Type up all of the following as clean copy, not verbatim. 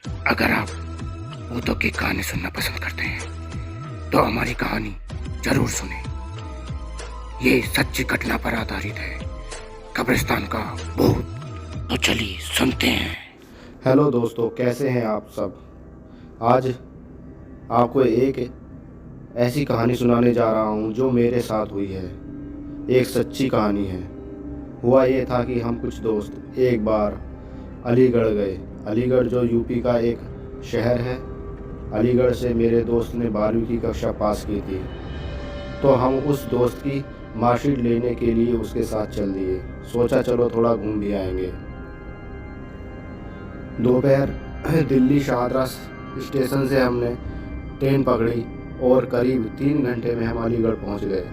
अगर आप भूतों की कहानी सुनना पसंद करते हैं तो हमारी कहानी जरूर सुने। ये सच्ची घटना पर आधारित है, कब्रिस्तान का भूत। तो चलिए सुनते हैं। हेलो दोस्तों, कैसे हैं आप सब। आज आपको एक ऐसी कहानी सुनाने जा रहा हूं जो मेरे साथ हुई है। एक सच्ची कहानी है। हुआ ये था कि हम कुछ दोस्त एक बार अलीगढ़ गए। अलीगढ़ जो यूपी का एक शहर है। अलीगढ़ से मेरे दोस्त ने 12वीं की कक्षा पास की थी, तो हम उस दोस्त की मार्कशीट लेने के लिए उसके साथ चल दिए। सोचा चलो थोड़ा घूम भी आएंगे। दोपहर दिल्ली शाहदरा स्टेशन से हमने ट्रेन पकड़ी और करीब 3 घंटे में हम अलीगढ़ पहुंच गए।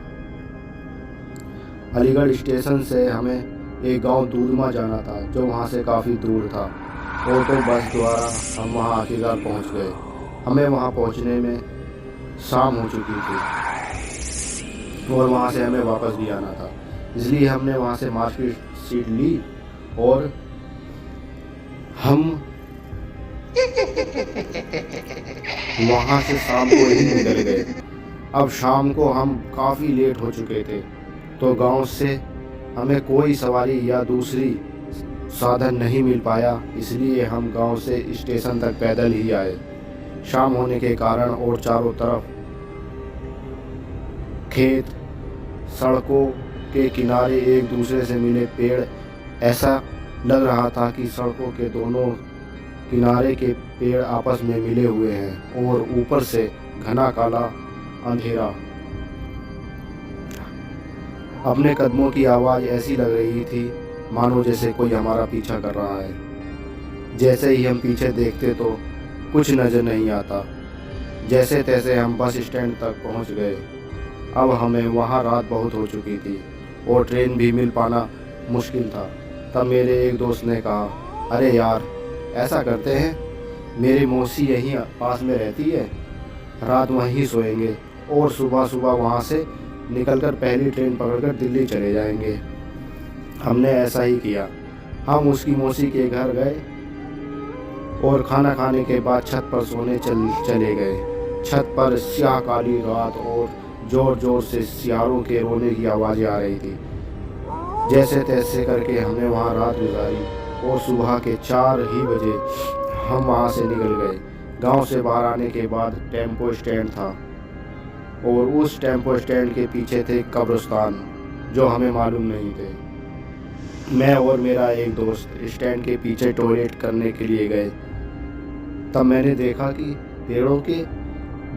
अलीगढ़ स्टेशन से हमें एक गांव दूधमा जाना था जो वहां से काफ़ी दूर था। ऑटो बस द्वारा हम वहां आखिरकार पहुंच गए। हमें वहां पहुंचने में शाम हो चुकी थी और वहां से हमें वापस भी आना था, इसलिए हमने वहां से मार्कशीट ली और हम वहां से शाम को ही निकल गए। अब शाम को हम काफ़ी लेट हो चुके थे, तो गांव से हमें कोई सवारी या दूसरी साधन नहीं मिल पाया, इसलिए हम गांव से स्टेशन तक पैदल ही आए। शाम होने के कारण और चारों तरफ खेत, सड़कों के किनारे एक दूसरे से मिले पेड़, ऐसा लग रहा था कि सड़कों के दोनों किनारे के पेड़ आपस में मिले हुए हैं और ऊपर से घना काला अंधेरा। अपने कदमों की आवाज़ ऐसी लग रही थी मानो जैसे कोई हमारा पीछा कर रहा है। जैसे ही हम पीछे देखते तो कुछ नज़र नहीं आता। जैसे तैसे हम बस स्टैंड तक पहुंच गए। अब हमें वहां रात बहुत हो चुकी थी और ट्रेन भी मिल पाना मुश्किल था। तब मेरे एक दोस्त ने कहा, अरे यार, ऐसा करते हैं, मेरी मौसी यहीं पास में रहती है, रात वहीं सोएंगे और सुबह सुबह वहाँ से निकलकर पहली ट्रेन पकड़कर दिल्ली चले जाएंगे। हमने ऐसा ही किया। हम उसकी मौसी के घर गए और खाना खाने के बाद छत पर सोने चले गए। छत पर स्याह काली रात और ज़ोर ज़ोर से सियारों के रोने की आवाज़ें आ रही थी। जैसे तैसे करके हमने वहाँ रात गुजारी और सुबह के 4 ही बजे हम वहाँ से निकल गए। गांव से बाहर आने के बाद टेम्पो स्टैंड था और उस टेम्पो स्टैंड के पीछे थे कब्रिस्तान जो हमें मालूम नहीं थे। मैं और मेरा एक दोस्त स्टैंड के पीछे टॉयलेट करने के लिए गए। तब मैंने देखा कि पेड़ों के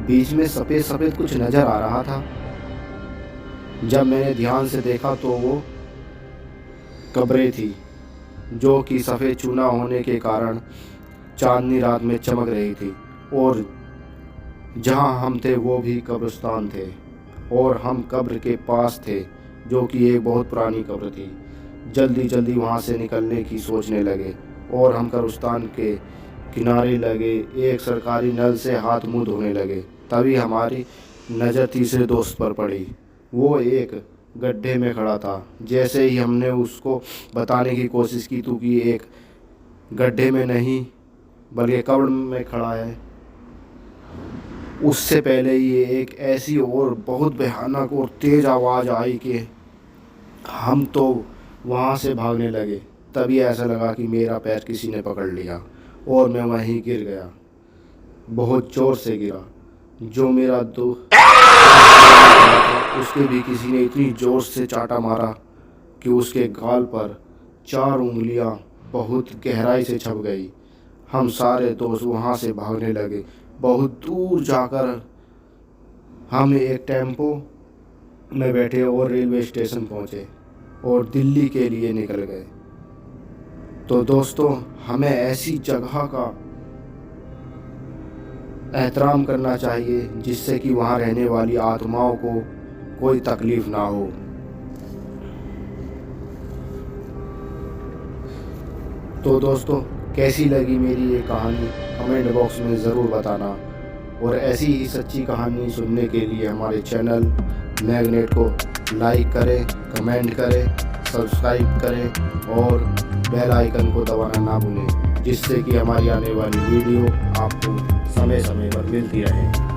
बीच में सफ़ेद सफ़ेद कुछ नज़र आ रहा था। जब मैंने ध्यान से देखा तो वो कब्रें थी जो कि सफ़ेद चूना होने के कारण चांदनी रात में चमक रही थी, और जहां हम थे वो भी कब्रिस्तान थे और हम कब्र के पास थे जो कि एक बहुत पुरानी कब्र थी। जल्दी जल्दी वहां से निकलने की सोचने लगे और हम कब्रिस्तान के किनारे लगे एक सरकारी नल से हाथ मुंह धोने लगे। तभी हमारी नज़र तीसरे दोस्त पर पड़ी। वो एक गड्ढे में खड़ा था। जैसे ही हमने उसको बताने की कोशिश की तो कि एक गड्ढे में नहीं बल्कि कब्र में खड़ा है, उससे पहले ये एक ऐसी और बहुत भयानक और तेज़ आवाज़ आई कि हम तो वहाँ से भागने लगे। तभी ऐसा लगा कि मेरा पैर किसी ने पकड़ लिया और मैं वहीं गिर गया। बहुत ज़ोर से गिरा। जो मेरा दोस्त उसके भी किसी ने इतनी ज़ोर से चाटा मारा कि उसके गाल पर 4 उंगलियां बहुत गहराई से छप गई। हम सारे दोस्त वहाँ से भागने लगे। बहुत दूर जाकर हम एक टेम्पो में बैठे और रेलवे स्टेशन पहुँचे और दिल्ली के लिए निकल गए। तो दोस्तों, हमें ऐसी जगह का एहतराम करना चाहिए जिससे कि वहाँ रहने वाली आत्माओं को कोई तकलीफ़ ना हो। तो दोस्तों, कैसी लगी मेरी ये कहानी कमेंट बॉक्स में ज़रूर बताना, और ऐसी ही सच्ची कहानी सुनने के लिए हमारे चैनल मैग्नेट को लाइक करें, कमेंट करें, सब्सक्राइब करें और बेल आइकन को दबाना ना भूलें। जिससे कि हमारी आने वाली वीडियो आपको समय समय पर मिलती रहे।